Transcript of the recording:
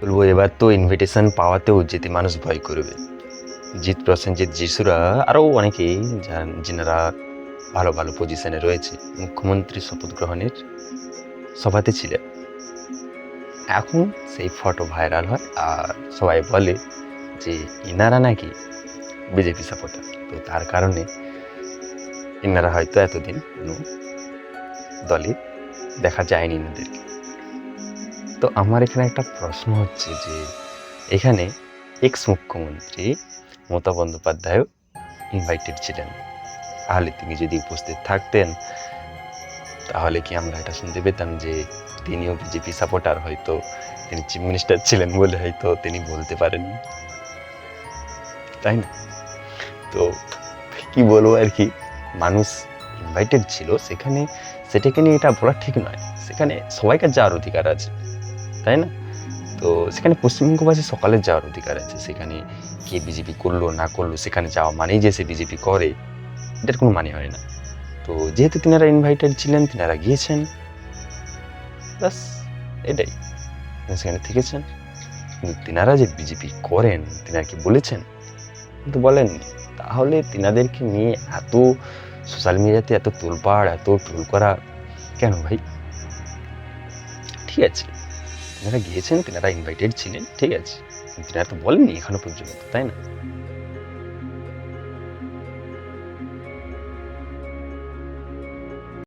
বলবো এবার তো ইনভিটেশন পাওয়াতেও যেতে মানুষ ভয় করবে। জিৎ, প্রসেনজিৎ, যিশুরা আরও অনেকেই যিনারা ভালো ভালো পজিশনে রয়েছে মুখ্যমন্ত্রী শপথ গ্রহণের সভাতে ছিলেন। এখন সেই ফটো ভাইরাল হয় আর সবাই বলে যে ইনারা নাকি বিজেপি সাপোর্টার। তো তার কারণে ইনারা হয়তো এতদিন কোনো দলে দেখা যায়নি এনাদেরকে। তো আমার এখানে একটা প্রশ্ন হচ্ছে যে এখানে এক্স মুখ্যমন্ত্রী মমতা বন্দ্যোপাধ্যায়ও ইনভাইটেড ছিলেন, তাহলে তিনি যদি উপস্থিত থাকতেন তাহলে কি আমরা এটা শুনতে পেতাম যে তিনিও বিজেপি সাপোর্টার? হয়তো তিনি চিফ মিনিস্টার ছিলেন বলে হয়তো তিনি বলতে পারেননি, তাই না? তো কি বলবো আর কি, মানুষ ইনভাইটেড ছিল সেখানে, সেটাকে নিয়ে এটা বলা ঠিক নয়। সেখানে সবাইকার যাওয়ার অধিকার আছে, তাই না? তো সেখানে পশ্চিমবঙ্গবাসী সকালের যাওয়ার অধিকার আছে। সেখানে কে বিজেপি করলো না করলো সেখানে যাওয়া মানেই যে সে বিজেপি করে, এটার কোনো মানে হয় না। তো যেহেতু তিনারা ইনভাইটেড ছিলেন, তিনারা গিয়েছেন, ব্যাস এটাই। সেখানে থেকেছেন। কিন্তু তিনারা যে বিজেপি করেন তিনারা কি বলেছেন? কিন্তু বলেননি। তাহলে তিনাদেরকে নিয়ে এত সোশ্যাল মিডিয়াতে এত তোলপাড়, এত ট্রোল করা কেন ভাই? ঠিক আছে, তিনারা গিয়েছেন, তিনারা ইনভাইটেড ছিলেন, ঠিক আছে, তিনারা তো বলেননি এখনো পর্যন্ত, তাই না?